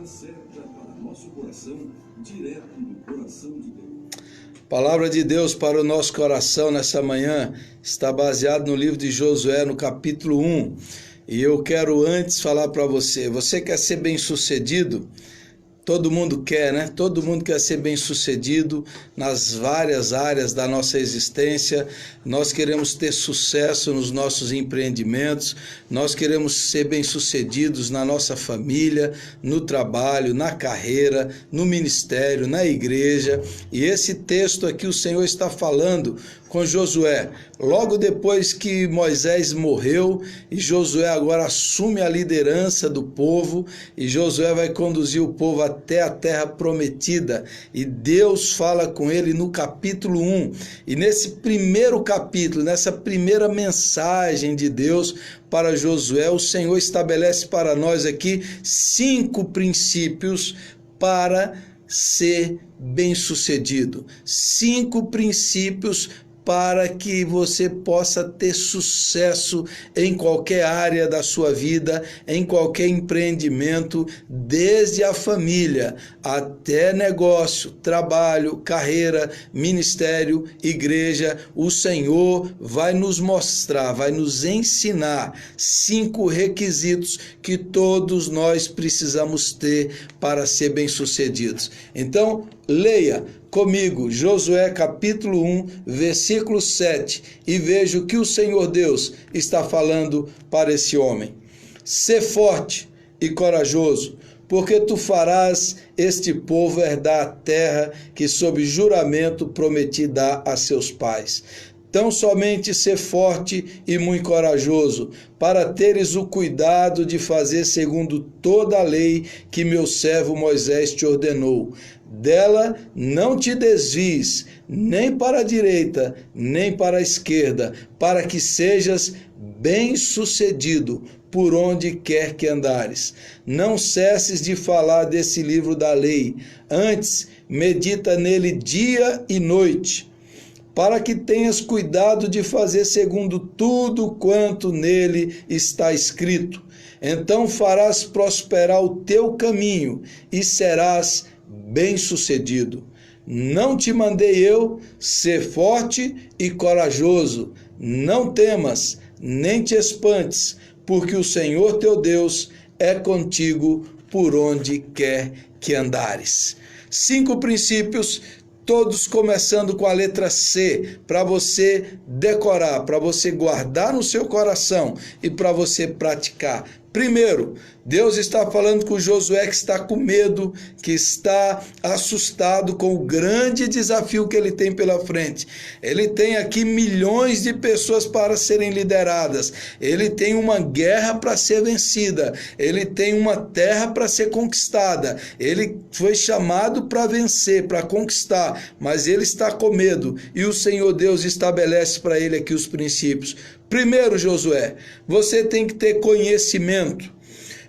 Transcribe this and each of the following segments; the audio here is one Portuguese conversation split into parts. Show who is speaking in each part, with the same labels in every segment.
Speaker 1: palavra certa para nosso coração, direto do coração de Deus.
Speaker 2: Palavra de Deus para o nosso coração nessa manhã está baseado no livro de Josué, no capítulo 1. E eu quero antes falar para você quer ser bem-sucedido? Todo mundo quer, né? Todo mundo quer ser bem-sucedido nas várias áreas da nossa existência. Nós queremos ter sucesso nos nossos empreendimentos, nós queremos ser bem-sucedidos na nossa família, no trabalho, na carreira, no ministério, na igreja. E esse texto aqui o Senhor está falando com Josué, logo depois que Moisés morreu, e Josué agora assume a liderança do povo, e Josué vai conduzir o povo até a terra prometida, e Deus fala com ele no capítulo 1, e nesse primeiro capítulo, nessa primeira mensagem de Deus para Josué, o Senhor estabelece para nós aqui 5 princípios para ser bem-sucedido, 5 princípios para que você possa ter sucesso em qualquer área da sua vida, em qualquer empreendimento, desde a família até negócio, trabalho, carreira, ministério, igreja. O Senhor vai nos mostrar, vai nos ensinar 5 requisitos que todos nós precisamos ter para ser bem-sucedidos. Então, leia comigo Josué capítulo 1, versículo 7, e veja o que o Senhor Deus está falando para esse homem. Sê forte e corajoso, porque tu farás este povo herdar a terra que sob juramento prometi dar a seus pais. Tão somente ser forte e muito corajoso, para teres o cuidado de fazer segundo toda a lei que meu servo Moisés te ordenou. Dela não te desvies, nem para a direita, nem para a esquerda, para que sejas bem-sucedido por onde quer que andares. Não cesses de falar desse livro da lei, antes medita nele dia e noite, para que tenhas cuidado de fazer segundo tudo quanto nele está escrito. Então farás prosperar o teu caminho e serás bem-sucedido. Não te mandei eu ser forte e corajoso? Não temas, nem te espantes, porque o Senhor teu Deus é contigo por onde quer que andares. 5 princípios, todos começando com a letra C, para você decorar, para você guardar no seu coração e para você praticar. Primeiro, Deus está falando com Josué que está com medo, que está assustado com o grande desafio que ele tem pela frente. Ele tem aqui milhões de pessoas para serem lideradas. Ele tem uma guerra para ser vencida. Ele tem uma terra para ser conquistada. Ele foi chamado para vencer, para conquistar, mas ele está com medo. E o Senhor Deus estabelece para ele aqui os princípios. Primeiro, Josué, você tem que ter conhecimento.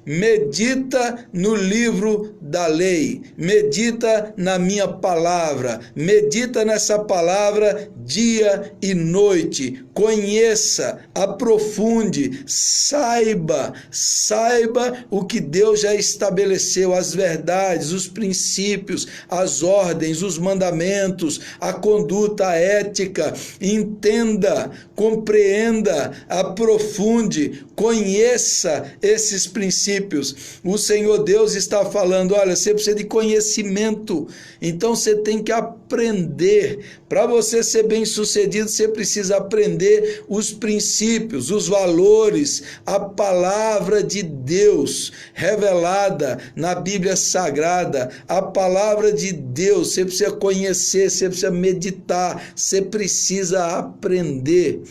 Speaker 2: Medita no livro da lei, medita na minha palavra, medita nessa palavra dia e noite, conheça, aprofunde, saiba o que Deus já estabeleceu, as verdades, os princípios, as ordens, os mandamentos, a conduta, a ética. Entenda, compreenda, aprofunde, conheça esses princípios. O Senhor Deus está falando, olha, você precisa de conhecimento, então você tem que aprender. Para você ser bem-sucedido, você precisa aprender os princípios, os valores, a palavra de Deus revelada na Bíblia Sagrada, a palavra de Deus, você precisa conhecer, você precisa meditar, você precisa aprender.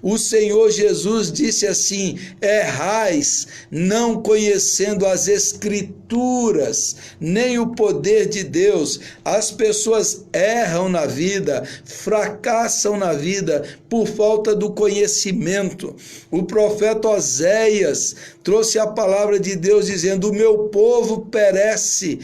Speaker 2: O Senhor Jesus disse assim: errais, não conhecendo as Escrituras, nem o poder de Deus. As pessoas erram na vida, fracassam na vida por falta do conhecimento. O profeta Oséias trouxe a palavra de Deus dizendo: o meu povo perece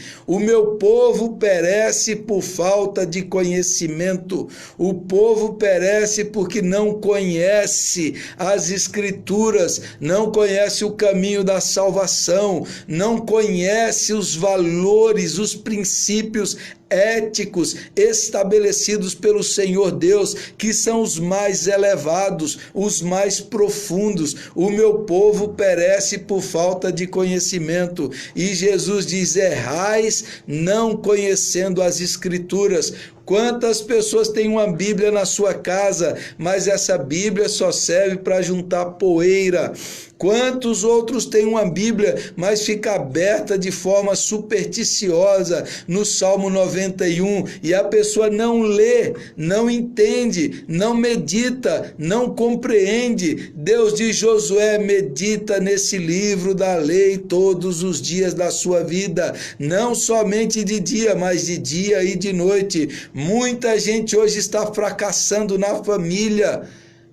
Speaker 2: por falta de conhecimento. O povo perece porque não conhece as Escrituras, não conhece o caminho da salvação, não conhece os valores, os princípios éticos estabelecidos pelo Senhor Deus, que são os mais elevados, os mais profundos. O meu povo perece por falta de conhecimento. E Jesus diz: errais não conhecendo as Escrituras. Quantas pessoas têm uma Bíblia na sua casa, mas essa Bíblia só serve para juntar poeira? Quantos outros têm uma Bíblia, mas fica aberta de forma supersticiosa no Salmo 91, e a pessoa não lê, não entende, não medita, não compreende? Deus diz: Josué, medita nesse livro da lei todos os dias da sua vida, não somente de dia, mas de dia e de noite. Muita gente hoje está fracassando na família.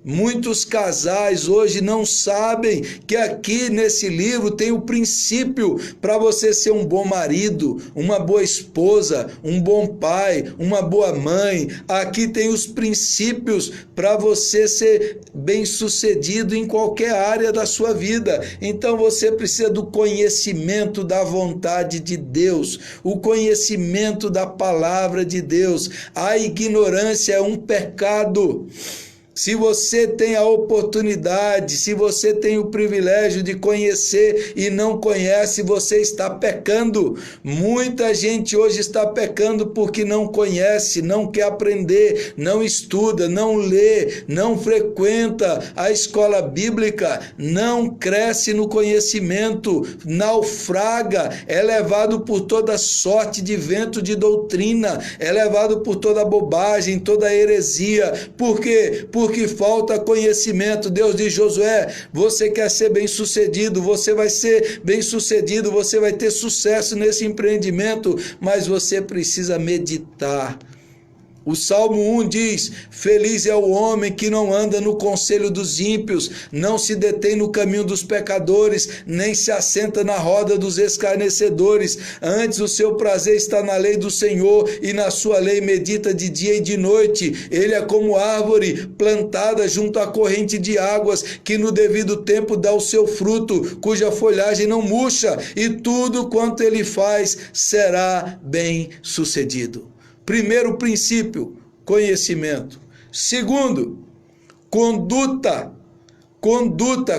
Speaker 2: Muitos casais hoje não sabem que aqui nesse livro tem o princípio para você ser um bom marido, uma boa esposa, um bom pai, uma boa mãe. Aqui tem os princípios para você ser bem-sucedido em qualquer área da sua vida. Então você precisa do conhecimento da vontade de Deus, o conhecimento da palavra de Deus. A ignorância é um pecado. Se você tem a oportunidade, se você tem o privilégio de conhecer e não conhece, você está pecando. Muita gente hoje está pecando porque não conhece, não quer aprender, não estuda, não lê, não frequenta a escola bíblica, não cresce no conhecimento, naufraga, é levado por toda sorte de vento de doutrina, é levado por toda bobagem, toda heresia. Por quê? Porque falta conhecimento. Deus diz: Josué, você quer ser bem-sucedido, você vai ser bem-sucedido, você vai ter sucesso nesse empreendimento, mas você precisa meditar. O Salmo 1 diz: feliz é o homem que não anda no conselho dos ímpios, não se detém no caminho dos pecadores, nem se assenta na roda dos escarnecedores. Antes o seu prazer está na lei do Senhor, e na sua lei medita de dia e de noite. Ele é como árvore plantada junto à corrente de águas, que no devido tempo dá o seu fruto, cuja folhagem não murcha, e tudo quanto ele faz será bem sucedido. Primeiro princípio, conhecimento. Segundo, conduta,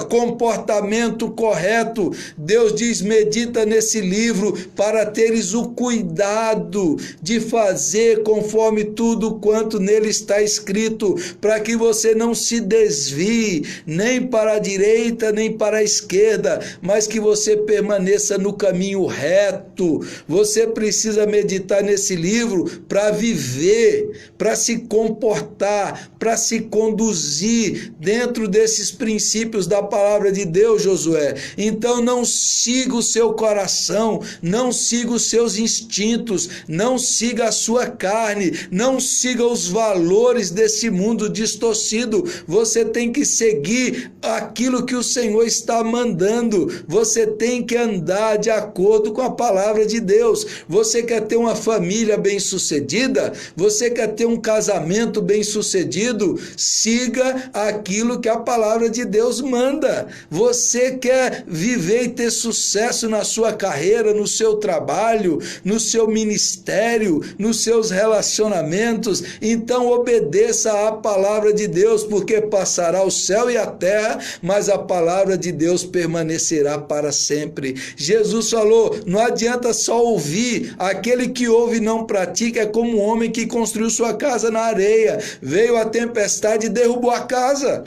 Speaker 2: comportamento correto. Deus diz: medita nesse livro para teres o cuidado de fazer conforme tudo quanto nele está escrito, para que você não se desvie nem para a direita nem para a esquerda, mas que você permaneça no caminho reto. Você precisa meditar nesse livro para viver, para se comportar, para se conduzir dentro desses princípios da palavra de Deus, Josué. Então não siga o seu coração, não siga os seus instintos, não siga a sua carne, não siga os valores desse mundo distorcido. Você tem que seguir aquilo que o Senhor está mandando. Você tem que andar de acordo com a palavra de Deus. Você quer ter uma família bem-sucedida? Você quer ter um casamento bem-sucedido? Siga aquilo que a palavra de Deus manda. Você quer viver e ter sucesso na sua carreira, no seu trabalho, no seu ministério, nos seus relacionamentos? Então obedeça à palavra de Deus, porque passará o céu e a terra, mas a palavra de Deus permanecerá para sempre. Jesus falou: não adianta só ouvir, aquele que ouve e não pratica é como um homem que construiu sua casa na areia. Veio a tempestade e derrubou a casa.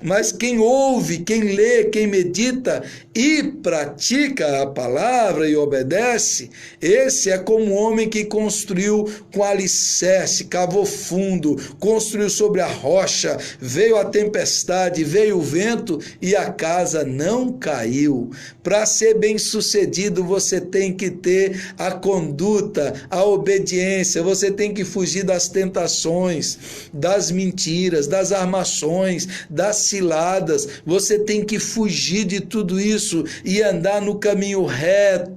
Speaker 2: Mas quem quem ouve, quem lê, quem medita e pratica a palavra e obedece, esse é como um homem que construiu com alicerce, cavou fundo, construiu sobre a rocha, veio a tempestade, veio o vento e a casa não caiu. Para ser bem-sucedido, você tem que ter a conduta, a obediência, você tem que fugir das tentações, das mentiras, das armações, das ciladas, você tem que fugir de tudo isso e andar no caminho reto,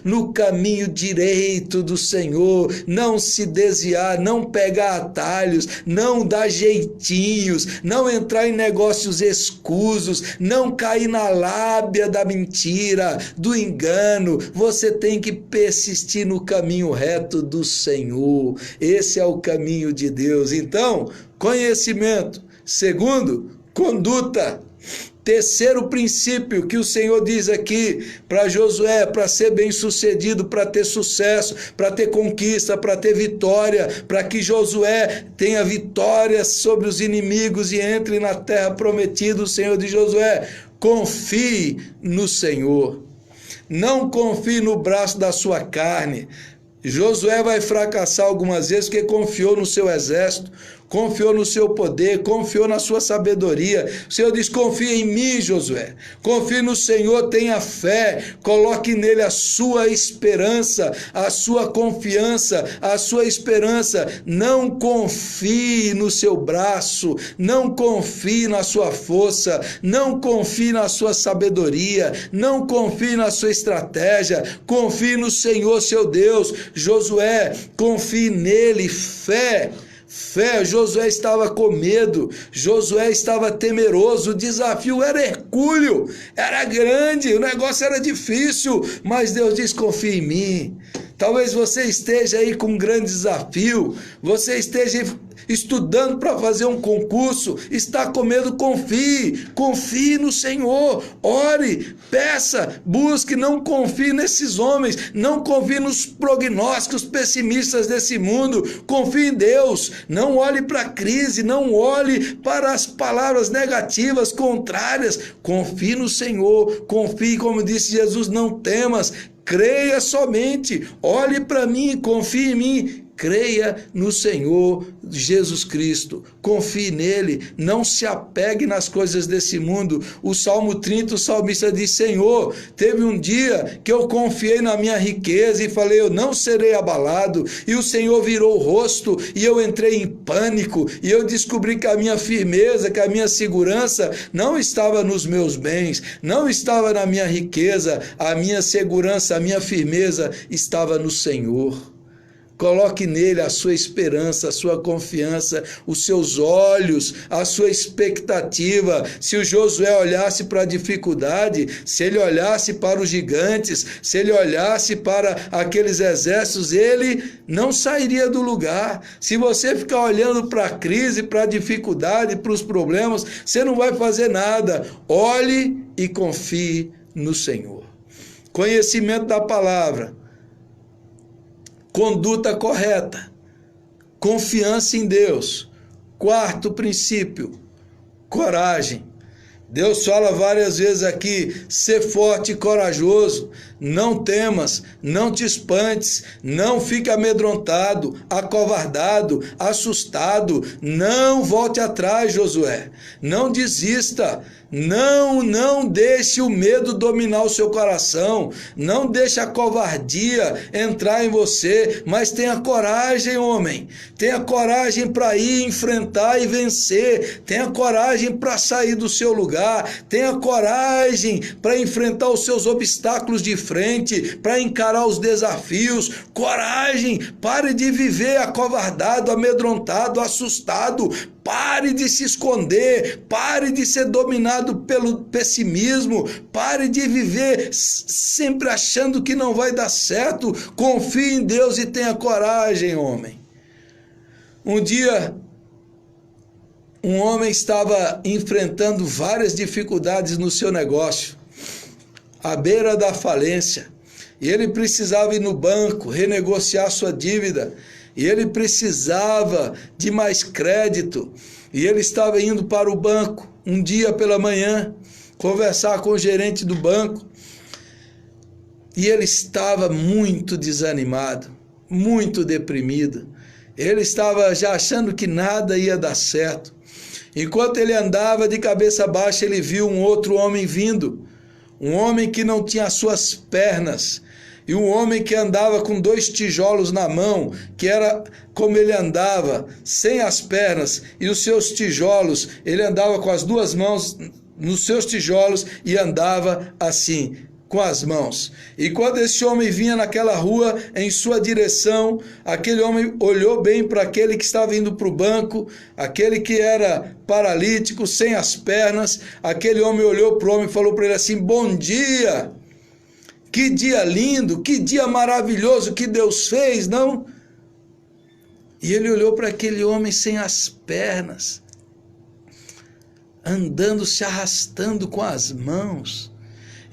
Speaker 2: no caminho direito do Senhor, não se desviar, não pegar atalhos, não dar jeitinhos, não entrar em negócios escusos, não cair na lábia da mentira, do engano. Você tem que persistir no caminho reto do Senhor. Esse é o caminho de Deus. Então, conhecimento. Segundo, conduta. Terceiro princípio que o Senhor diz aqui para Josué, para ser bem-sucedido, para ter sucesso, para ter conquista, para ter vitória, para que Josué tenha vitória sobre os inimigos e entre na terra prometida, o Senhor diz: Josué, confie no Senhor, não confie no braço da sua carne. Josué vai fracassar algumas vezes porque confiou no seu exército, confiou no seu poder, confiou na sua sabedoria. O Senhor diz: confia em mim, Josué, confie no Senhor, tenha fé, coloque nele a sua esperança, a sua confiança, a sua esperança. Não confie no seu braço, não confie na sua força, não confie na sua sabedoria, não confie na sua estratégia, confie no Senhor seu Deus. Josué, confie nele, fé. Josué estava com medo, Josué estava temeroso, o desafio era hercúleo, era grande, o negócio era difícil, mas Deus diz: confia em mim. Talvez você esteja aí com um grande desafio, você esteja estudando para fazer um concurso, está com medo, confie no Senhor, ore, peça, busque, não confie nesses homens, não confie nos prognósticos pessimistas desse mundo, confie em Deus, não olhe para a crise, não olhe para as palavras negativas, contrárias, confie no Senhor, confie, como disse Jesus: não temas, creia somente, olhe para mim, confie em mim, creia no Senhor Jesus Cristo, confie nele, não se apegue nas coisas desse mundo. O Salmo 30, o salmista diz: Senhor, teve um dia que eu confiei na minha riqueza e falei: eu não serei abalado, e o Senhor virou o rosto e eu entrei em pânico, e eu descobri que a minha firmeza, que a minha segurança não estava nos meus bens, não estava na minha riqueza, a minha segurança, a minha firmeza estava no Senhor. Coloque nele a sua esperança, a sua confiança, os seus olhos, a sua expectativa. Se o Josué olhasse para a dificuldade, se ele olhasse para os gigantes, se ele olhasse para aqueles exércitos, ele não sairia do lugar. Se você ficar olhando para a crise, para a dificuldade, para os problemas, você não vai fazer nada. Olhe e confie no Senhor. Conhecimento da palavra. Conduta correta, confiança em Deus. Quarto princípio, coragem. Deus fala várias vezes aqui: ser forte e corajoso, não temas, não te espantes, não fique amedrontado, acovardado, assustado, não volte atrás, Josué, não desista. Não deixe o medo dominar o seu coração, não deixe a covardia entrar em você, mas tenha coragem, homem, tenha coragem para ir enfrentar e vencer, tenha coragem para sair do seu lugar, tenha coragem para enfrentar os seus obstáculos de frente, para encarar os desafios, coragem, pare de viver acovardado, amedrontado, assustado. Pare de se esconder, pare de ser dominado pelo pessimismo, pare de viver sempre achando que não vai dar certo. Confie em Deus e tenha coragem, homem. Um dia, um homem estava enfrentando várias dificuldades no seu negócio, à beira da falência, e ele precisava ir no banco, renegociar sua dívida, e ele precisava de mais crédito, e ele estava indo para o banco, um dia pela manhã, conversar com o gerente do banco, e ele estava muito desanimado, muito deprimido. Ele estava já achando que nada ia dar certo. Enquanto ele andava de cabeça baixa, ele viu um outro homem vindo, um homem que não tinha as suas pernas, e um homem que andava com 2 tijolos na mão, que era como ele andava, sem as pernas, e os seus tijolos, ele andava com as 2 mãos nos seus tijolos e andava assim, com as mãos. E quando esse homem vinha naquela rua em sua direção, aquele homem olhou bem para aquele que estava indo para o banco, aquele que era paralítico, sem as pernas. Aquele homem olhou para o homem e falou para ele assim: bom dia, que dia lindo, que dia maravilhoso que Deus fez, não? E ele olhou para aquele homem sem as pernas, andando, se arrastando com as mãos.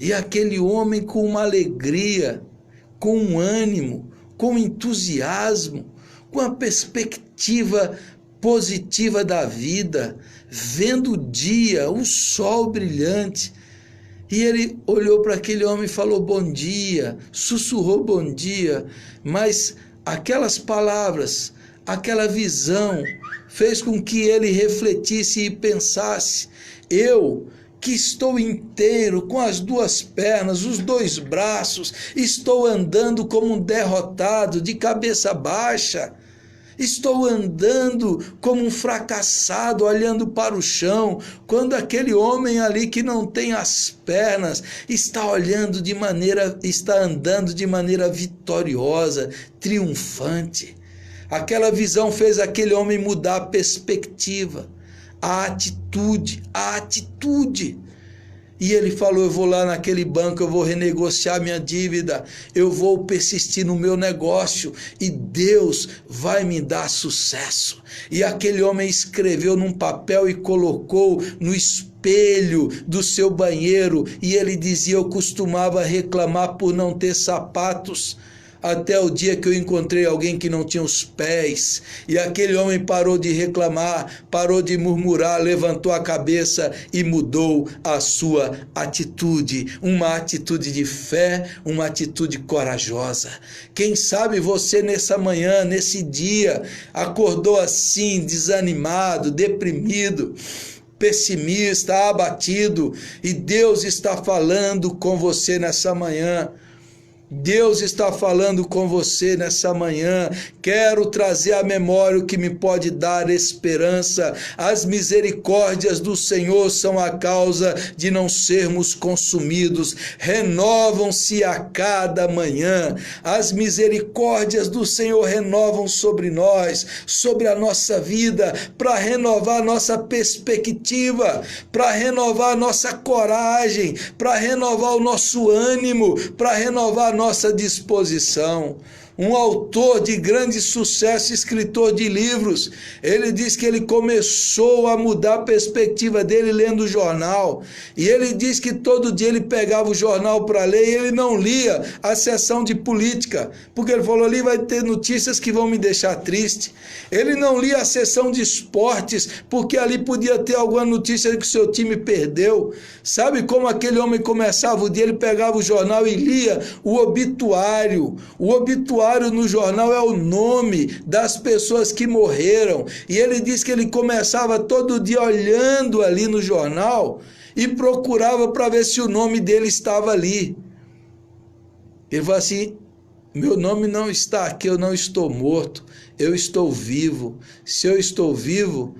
Speaker 2: E aquele homem com uma alegria, com um ânimo, com entusiasmo, com a perspectiva positiva da vida, vendo o dia, o sol brilhante. E ele olhou para aquele homem e falou bom dia, sussurrou bom dia, mas aquelas palavras, aquela visão, fez com que ele refletisse e pensasse: eu, que estou inteiro, com as 2 pernas, os 2 braços, estou andando como um derrotado, de cabeça baixa, estou andando como um fracassado, olhando para o chão, quando aquele homem ali que não tem as pernas, está andando de maneira vitoriosa, triunfante. Aquela visão fez aquele homem mudar a perspectiva, a atitude. E ele falou: eu vou lá naquele banco, eu vou renegociar minha dívida, eu vou persistir no meu negócio e Deus vai me dar sucesso. E aquele homem escreveu num papel e colocou no espelho do seu banheiro, e ele dizia: eu costumava reclamar por não ter sapatos, até o dia que eu encontrei alguém que não tinha os pés. E aquele homem parou de reclamar, parou de murmurar, levantou a cabeça e mudou a sua atitude. Uma atitude de fé, uma atitude corajosa. Quem sabe você nessa manhã, nesse dia, acordou assim, desanimado, deprimido, pessimista, abatido, e Deus está falando com você nessa manhã. Deus está falando com você nessa manhã. Quero trazer à memória o que me pode dar esperança. As misericórdias do Senhor são a causa de não sermos consumidos. Renovam-se a cada manhã. As misericórdias do Senhor renovam sobre nós, sobre a nossa vida, para renovar nossa perspectiva, para renovar nossa coragem, para renovar o nosso ânimo, para renovar nossa disposição. Um autor de grande sucesso, escritor de livros, ele diz que ele começou a mudar a perspectiva dele lendo o jornal, e ele diz que todo dia ele pegava o jornal para ler e ele não lia a seção de política, porque ele falou: ali vai ter notícias que vão me deixar triste. Ele não lia a seção de esportes, porque ali podia ter alguma notícia de que o seu time perdeu. Sabe como aquele homem começava o dia? Ele pegava o jornal e lia o obituário. O obituário no jornal é o nome das pessoas que morreram. E ele diz que ele começava todo dia olhando ali no jornal e procurava para ver se o nome dele estava ali. Ele falou assim: meu nome não está aqui, eu não estou morto, eu estou vivo. Se eu estou vivo,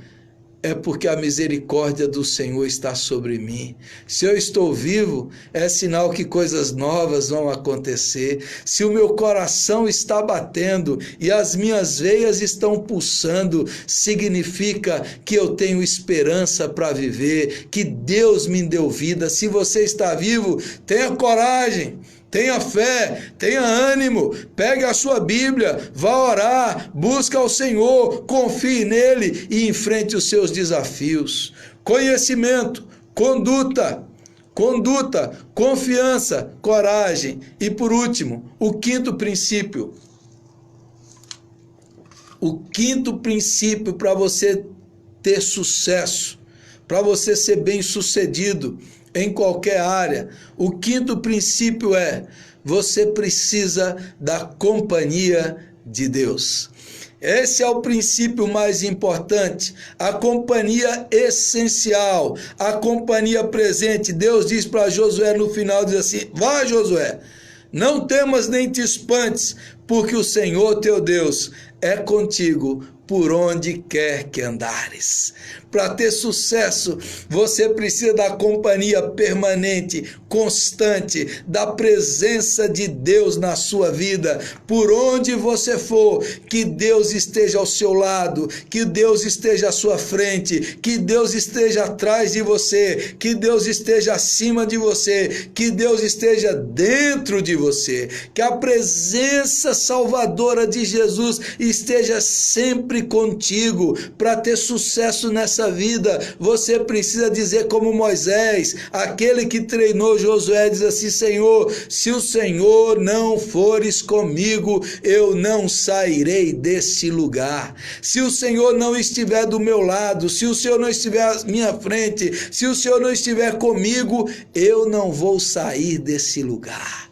Speaker 2: é porque a misericórdia do Senhor está sobre mim. Se eu estou vivo, é sinal que coisas novas vão acontecer. Se o meu coração está batendo e as minhas veias estão pulsando, significa que eu tenho esperança para viver, que Deus me deu vida. Se você está vivo, tenha coragem, tenha fé, tenha ânimo, pegue a sua Bíblia, vá orar, busca ao Senhor, confie nele e enfrente os seus desafios. Conhecimento, conduta, confiança, coragem. E por último, o 5º princípio. O 5º princípio para você ter sucesso, para você ser bem-sucedido em qualquer área. O quinto princípio é: você precisa da companhia de Deus. Esse é o princípio mais importante, a companhia essencial, a companhia presente. Deus diz para Josué no final, diz assim: vai, Josué, não temas nem te espantes, porque o Senhor teu Deus é contigo por onde quer que andares. Para ter sucesso, você precisa da companhia permanente, constante, da presença de Deus na sua vida. Por onde você for, que Deus esteja ao seu lado, que Deus esteja à sua frente, que Deus esteja atrás de você, que Deus esteja acima de você, que Deus esteja dentro de você, que a presença salvadora de Jesus esteja sempre contigo. Para ter sucesso nessa vida, você precisa dizer como Moisés, aquele que treinou Josué, diz assim: Senhor, se o Senhor não fores comigo, eu não sairei desse lugar. Se o Senhor não estiver do meu lado, se o Senhor não estiver à minha frente, se o Senhor não estiver comigo, eu não vou sair desse lugar.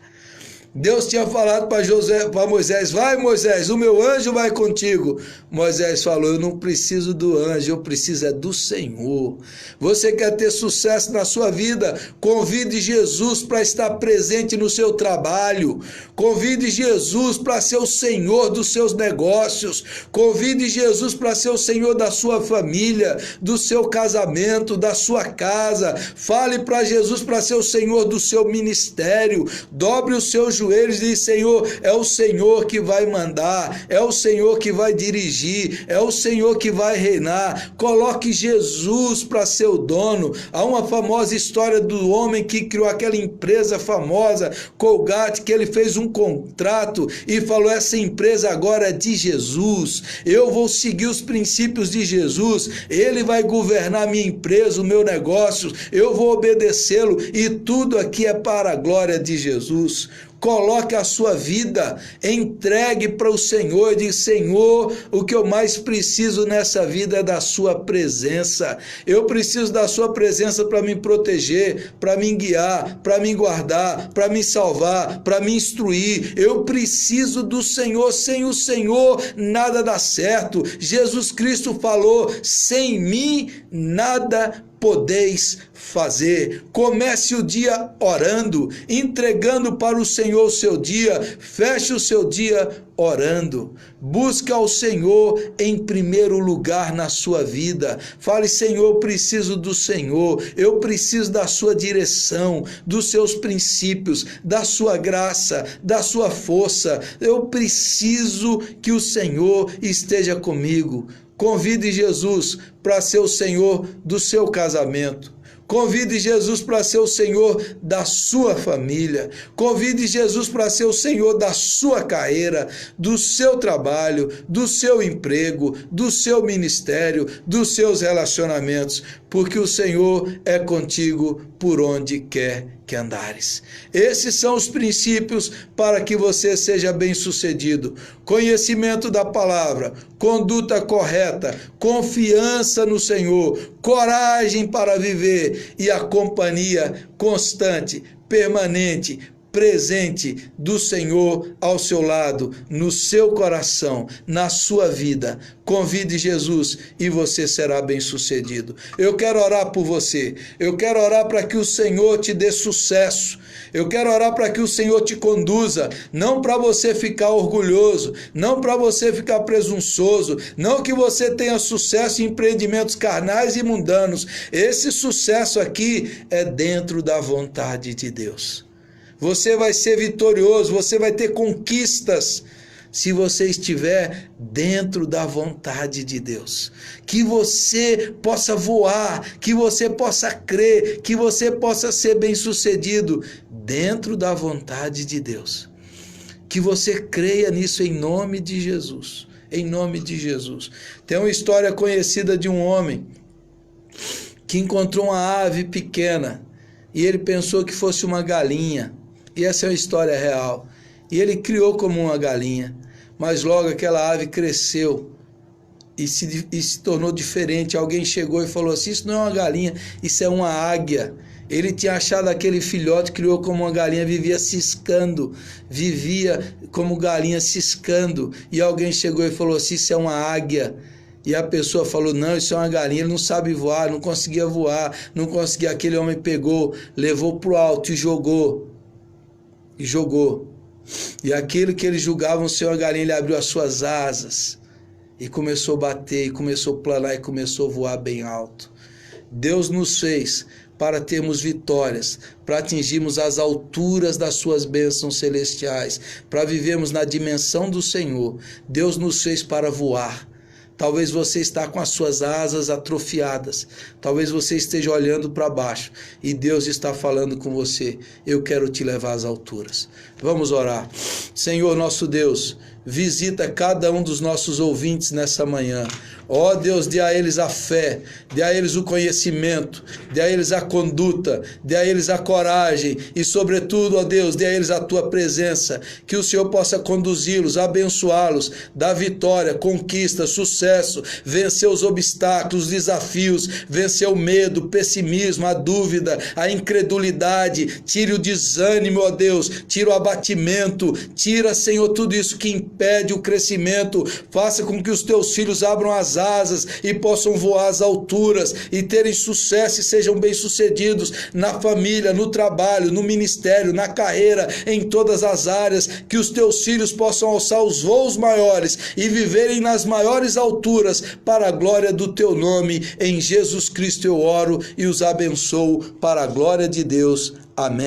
Speaker 2: Deus tinha falado para Moisés: vai, Moisés, o meu anjo vai contigo. Moisés falou: eu não preciso do anjo, eu preciso é do Senhor. Você quer ter sucesso na sua vida? Convide Jesus para estar presente no seu trabalho. Convide Jesus para ser o Senhor dos seus negócios. Convide Jesus para ser o Senhor da sua família, do seu casamento, da sua casa. Fale para Jesus para ser o Senhor do seu ministério. Dobre os seus joelhos e diz: Senhor, é o Senhor que vai mandar, é o Senhor que vai dirigir, é o Senhor que vai reinar. Coloque Jesus para ser o dono. Há uma famosa história do homem que criou aquela empresa famosa, Colgate, que ele fez um contrato e falou: essa empresa agora é de Jesus, eu vou seguir os princípios de Jesus, ele vai governar minha empresa, o meu negócio, eu vou obedecê-lo e tudo aqui é para a glória de Jesus. Coloque a sua vida, entregue para o Senhor e diga: Senhor, o que eu mais preciso nessa vida é da sua presença. Eu preciso da sua presença para me proteger, para me guiar, para me guardar, para me salvar, para me instruir. Eu preciso do Senhor. Sem o Senhor nada dá certo. Jesus Cristo falou: sem mim nada podeis fazer. Comece o dia orando, entregando para o Senhor o seu dia. Feche o seu dia orando. Busque ao Senhor em primeiro lugar na sua vida. Fale: Senhor, eu preciso do Senhor, eu preciso da sua direção, dos seus princípios, da sua graça, da sua força. Eu preciso que o Senhor esteja comigo. Convide Jesus para ser o Senhor do seu casamento. Convide Jesus para ser o Senhor da sua família. Convide Jesus para ser o Senhor da sua carreira, do seu trabalho, do seu emprego, do seu ministério, dos seus relacionamentos, porque o Senhor é contigo por onde quer que andares. Esses são os princípios para que você seja bem-sucedido: conhecimento da palavra, conduta correta, confiança no Senhor, coragem para viver e a companhia constante, permanente, presente do Senhor ao seu lado, no seu coração, na sua vida. Convide Jesus e você será bem-sucedido. Eu quero orar por você. Eu quero orar para que o Senhor te dê sucesso. Eu quero orar para que o Senhor te conduza, não para você ficar orgulhoso, não para você ficar presunçoso, não que você tenha sucesso em empreendimentos carnais e mundanos. Esse sucesso aqui é dentro da vontade de Deus. Você vai ser vitorioso, você vai ter conquistas se você estiver dentro da vontade de Deus. Que você possa voar, que você possa crer, que você possa ser bem-sucedido dentro da vontade de Deus. Que você creia nisso em nome de Jesus. Em nome de Jesus. Tem uma história conhecida de um homem que encontrou uma ave pequena e ele pensou que fosse uma galinha. E essa é uma história real. E ele criou como uma galinha, mas logo aquela ave cresceu e se tornou diferente. Alguém chegou e falou assim: isso não é uma galinha, isso é uma águia. Ele tinha achado aquele filhote, criou como uma galinha, vivia ciscando, vivia como galinha ciscando, e alguém chegou e falou assim: isso é uma águia. E a pessoa falou: não, isso é uma galinha, ele não sabe voar, não conseguia voar, não conseguia. Aquele homem pegou, levou para o alto e jogou. E aquele que eles julgavam ser uma galinha, ele abriu as suas asas e começou a bater, e começou a planar, e começou a voar bem alto. Deus nos fez para termos vitórias, para atingirmos as alturas das suas bênçãos celestiais, para vivermos na dimensão do Senhor. Deus nos fez para voar. Talvez você está com as suas asas atrofiadas. Talvez você esteja olhando para baixo e Deus está falando com você: eu quero te levar às alturas. Vamos orar. Senhor nosso Deus, visita cada um dos nossos ouvintes nessa manhã. Ó Deus, dê a eles a fé, dê a eles o conhecimento, dê a eles a conduta, dê a eles a coragem e, sobretudo, ó Deus, dê a eles a tua presença, que o Senhor possa conduzi-los, abençoá-los, dar vitória, conquista, sucesso, vencer os obstáculos, os desafios, vencer o medo, o pessimismo, a dúvida, a incredulidade. Tire o desânimo, ó Deus, tira o abatimento, tira, Senhor, tudo isso que impede o crescimento. Faça com que os teus filhos abram as asas e possam voar às alturas e terem sucesso e sejam bem-sucedidos na família, no trabalho, no ministério, na carreira, em todas as áreas. Que os teus filhos possam alçar os voos maiores e viverem nas maiores alturas para a glória do teu nome. Em Jesus Cristo eu oro e os abençoo para a glória de Deus. Amém.